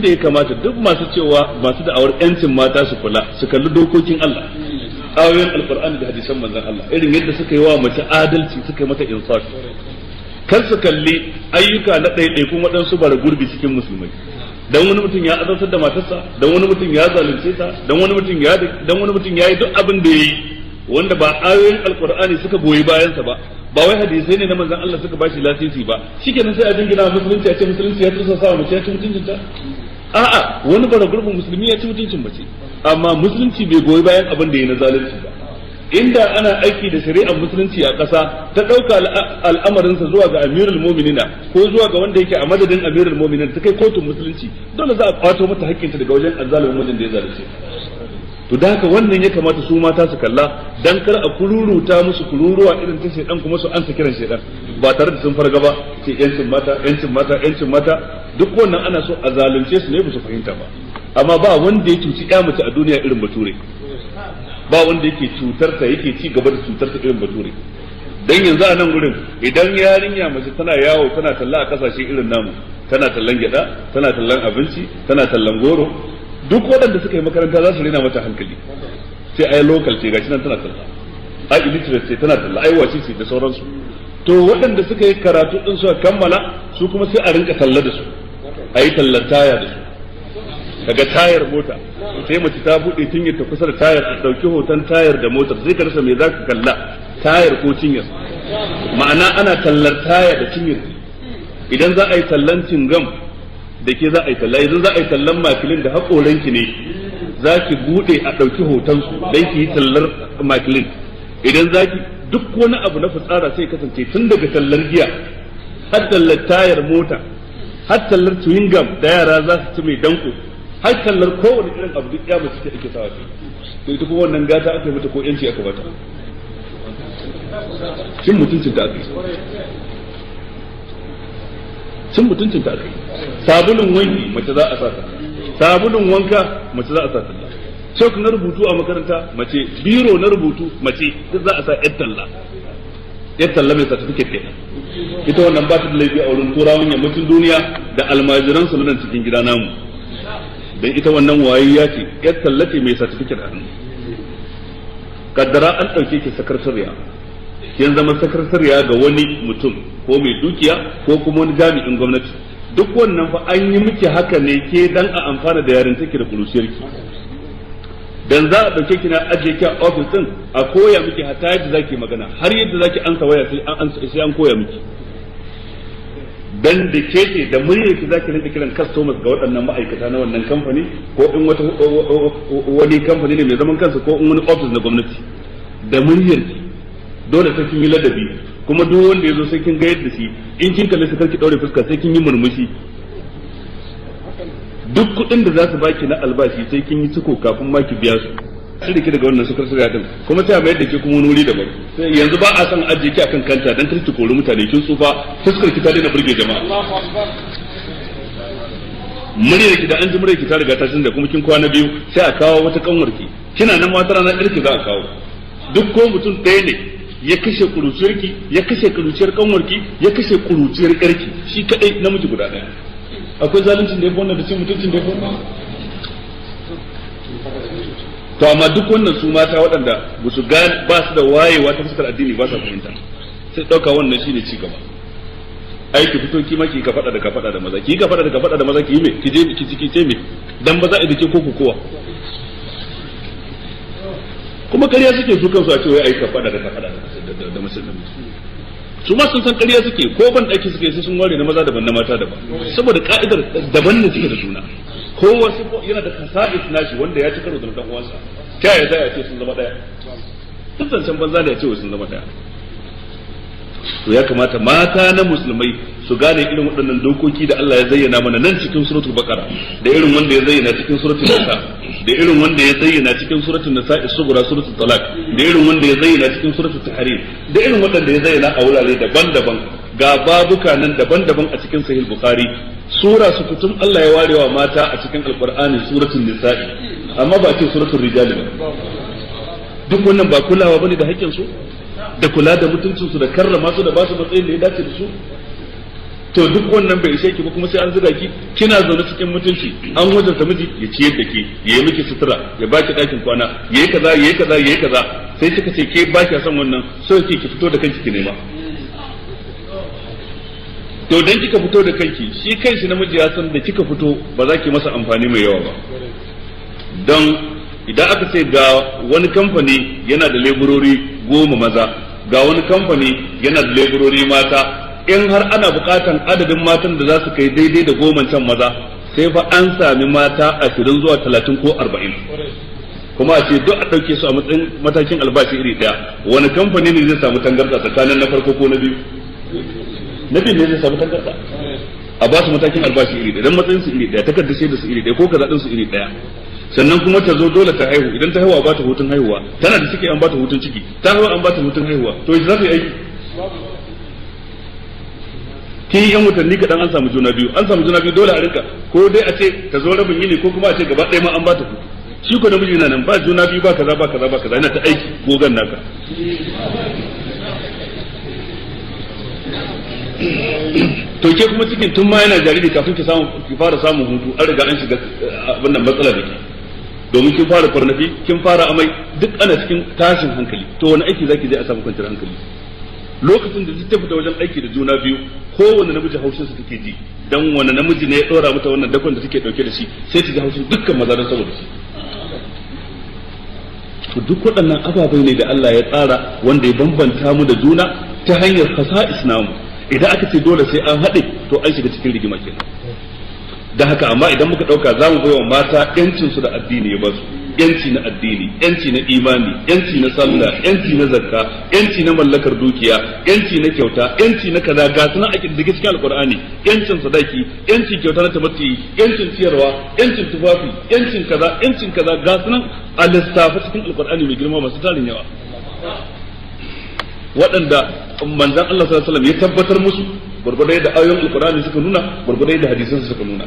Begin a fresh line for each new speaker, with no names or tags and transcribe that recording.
da ya kamata duk masu da'awar yancin mata su kula su kalli dokokin Allah, ayoyin alqur'ani da hadisan manzon Allah, irin yadda suka yi wa mace adalci, suka yi mata insaf. Kar su kalli ayyuka na ɗaiɗaikun waɗansu bara gurbi cikin musulmai. Dan wani mutum ya azabtar da matarsa, dan wani mutum ya zalunce ta, dan wani mutum ya yi duk abin da yayi wanda ba ayoyin alqur'ani suka goyi bayansa ba wai hadisai ne na manzon Allah suka bashi lasisi ba, shikenan sai a dingina musulunci, a ce musulunci ya tusa sa mace ya ci mutuncinta. A'a, wani bara gurbin musulmi ya ci mutuncin mace, amma musulunci bai goyi bayan abin da yayi na zalunci ba. Inda ana aiki da shari'ar musulunci a ƙasa ta ɗauka al'amarinsa zuwa ga amirul mu'minina ko zuwa ga wanda yake a madadin amirul mu'minina ta kai kotun musulunci, dole za a kwato mata haƙƙinta daga wajen azzalimin wajen da ya zalunce. To da haka wannan ya kamata su mata su kalla, dan kar a kururuta musu kururuwa irin ta shedan kuma su ansa kiran shedan ba tare da sun farga ba, ce yancin mata duk wannan ana so a zalunce su ne ba su fahimta ba. Amma ba wanda ya cuci ya mace a duniya irin bature, ba wanda yake cutar ta yake ci gaba da cutar ta irin bature. Dan yanzu a nan gurin idan yarinya mace tana yawo tana talla a kasashe irin namu, tana tallan gyada, tana tallan abinci, tana tallan goro, duk waɗanda suka yi makaranta za su rena mata hankali, sai ai local ce gashi nan tana talla, ai illiterate ce tana talla, ai wace ce da sauransu. To waɗanda suka yi karatu din suka kammala su kuma sai a rinka talla da su, ai tallar taya da su, daga tayar mota sai mace ta bude tunyar ta kusa da tayar, ta dauki hoton tayar da motar, sai ka rasa me zaka kalla, tayar ko cinyar. Ma'ana ana tallar taya da cinyar. Idan za a yi tallan cingam da ke za a yi talla, idan za a yi tallan makilin da haƙoranki ne za ki bude a ɗauki hoton su dan ki yi tallar makilin. Idan za ki duk wani abu na fitsara sai kasance tun daga tallar giya har tallar tayar mota har tallar chewing gum da yara za su ci mai danko har tallar kowane irin abu duk ya mace ake sawa ce. To ita kuma wannan gata aka yi mata ko yanci aka bata, cin mutuncin da aka yi, cin mutuncin da aka yi. Sabulun wanki mace za a sa ta, sabulun wanka mace za a sa talla, chalk na rubutu a makaranta mace, biro na rubutu mace, duk za a sa yar talla mai certificate kenan. Ita wannan ba ta da laifi a wurin turawan yammacin duniya da almajiran su nan cikin gida namu, dan ita wannan wayayya ce, yar talla ce mai certificate a hannu. Kaddara an ɗauke ki sakatariya, kin zama sakatariya ga wani mutum ko mai dukiya ko kuma wani jami'in gwamnati, duk wannan fa an yi miki haka ne ke dan a amfana da yarin take da kuruciyarki. Dan za a dauke ki na ajiye ki a office din a koya miki hatta yadda zaki magana, har yadda zaki ansa waya sai an koya miki. Dan da keke da muryar ki zaki rinka kiran customers ga waɗannan ma'aikata na wannan kamfani, ko in wani kamfani ne mai zaman kansa ko in wani office na gwamnati, da muryar ki dole sai kin yi ladabi, kuma duk wanda yazo sai kin ga yadda shi, in kin kalle su karki daure fuska sai kin yi murmushi. Duk kuɗin da za su baki na albashi sai kin yi ciko kafin ma ki biya su, sai da ki daga wannan sukar suga din, kuma sai a mayar da ke kuma wani wuri daban. Yanzu ba a san ajiye ki akan kanta dan kar ki kori mutane, kin tsufa, fuskar ki ta daina burge jama'a. Muryar ki da an ji muryar ki ta riga ta canza, kuma kin kwana biyu sai a kawo wata kanwarki, kina nan wata rana ɗarki za a kawo. Duk ko mutum ɗaya ne ya kashe kuruciyarki, ya kashe kuruciyar kanwarki, ya kashe kuruciyar yarki, shi kadai namiji guda ɗaya. Akwai zaluncin da ya wannan da cin mutuncin da ya wannan? To amma duk wannan su mata waɗanda ba su da wayewa ta fuskar addini ba sa fahimta, sai ɗauka wannan shine ci gaba. Ai ki fito ki ma ki ka faɗa da maza, ki ka faɗa da maza ki yi me, ki je ki ce me, dan ba za a dake ko kowa. Kuma ƙarya suke su kansu a ce wai ai ka faɗa da musulmi. Su ma sun san ƙarya suke, ko ban ɗaki suke sai sun ware na maza daban na mata daban, saboda ka'idar daban ne suke da juna. Kowa yana da kasa'is nashi wanda ya ci karo da dan uwansa, ta yaya za a ce sun zama ɗaya? Duk zancen banza da ya ce sun zama ɗaya. To ya kamata mata na musulmai su gane irin waɗannan dokoki da Allah ya zayyana mana nan cikin suratul baqara, da irin wanda ya zayyana cikin suratul nisa, da irin wanda ya zayyana cikin suratul nisa'i sugura, suratul talaq, da irin wanda ya zayyana cikin suratul tahrim, da irin waɗanda ya zayyana a wurare daban-daban. Ga babuka nan daban-daban a cikin sahih bukhari, sura su kutum Allah ya warewa mata a cikin alqur'ani suratul nisa'i, amma ba ce suratul rijal ba. Duk wannan ba kulawa bane da haƙƙin su, da kula da mutuncin su, da karrama su, da ba su matsayin da ya dace da su. to duk wannan bai ishe ki ba kuma sai an zuga ki, kina zaune cikin mutunci, an wajarta miji ya ciyar da ke, ya yi miki sutura, ya baki ɗakin kwana, ya yi kaza, ya yi kaza, ya yi kaza, sai kika ce ke ba ki son wannan, so ki fito da kanki ki nema. To dan kika fito da kanki, shi kanshi namiji ya san da kika fito ba za ki masa amfani mai yawa ba. Don idan aka ce ga wani kamfani yana da leburori 10 maza, ga wani kamfani yana da leburori mata, in har ana bukatan adadin matan da za su kai daidai da 10 can maza, sai fa an sami mata 20 zuwa 30 ko 40. Kuma a ce duk a ɗauke su a matsayin matakin albashi iri ɗaya, wani kamfani ne zai samu tangarɗa tsakanin na farko ko na biyu? Na biyu ne zai samu tangarɗa. A ba su matakin albashi iri ɗaya, dan matsayin su iri ɗaya, takardar shaidar su iri ɗaya, ko kaza ɗin su iri ɗaya. Sannan kuma ta zo dole ta haihu, idan ta haihuwa ba ta hutun haihuwa, tana da ciki an ba ta hutun ciki, ta haihuwa an ba ta hutun haihuwa, to ita za ta yi aiki. Kin yi 'yan watanni kaɗan an samu juna biyu, dole a rinka ko dai a ce ta zo rabin yini ko kuma a ce gaba ɗaya ma an ba ta hutu. Shi ko namiji na nan ba juna biyu ba kaza yana ta aiki gogan naka. To ke kuma cikin tun ma yana jariri kafin ki fara samun hutu an riga an shiga abin nan matsala da ke. Domin kin fara kwarnafi, kin fara amai, duk ana cikin tashin hankali. To wani aiki zaki je a samu kwanciyar hankali? Lokacin da ta fita wajen aiki da juna biyu, kowane namiji haushinsa take ji, dan wani namiji ne ya dora mata wannan dakon da take dauke da shi, sai ta ji haushin dukkan maza don saboda shi. To duk waɗannan ababai ne da Allah ya tsara wanda ya bambanta mu da juna ta hanyar fasa'is namu. Idan aka ce dole sai an haɗe, to an shiga cikin rigima kenan. Da haka amma idan muka ɗauka za mu baiwa mata yancin su da addini ya basu, yanci na addini, yanci na imani, yanci na sallah, yanci na zakka, yanci na mallakar dukiya, yanci na kyauta, yanci na kaza, ga sunan ake da cikin alqur'ani, yancin sadaki, yancin kyauta na tabbati, yancin ciyarwa, yancin tufafi, yancin kaza, ga sunan a lissafa cikin alqur'ani mai girma masu tarin yawa, waɗanda manzon Allah sallallahu alaihi wasallam ya tabbatar musu gurgurdai da ayoyin alqur'ani suka nuna, gurgurdai da hadisan suka nuna.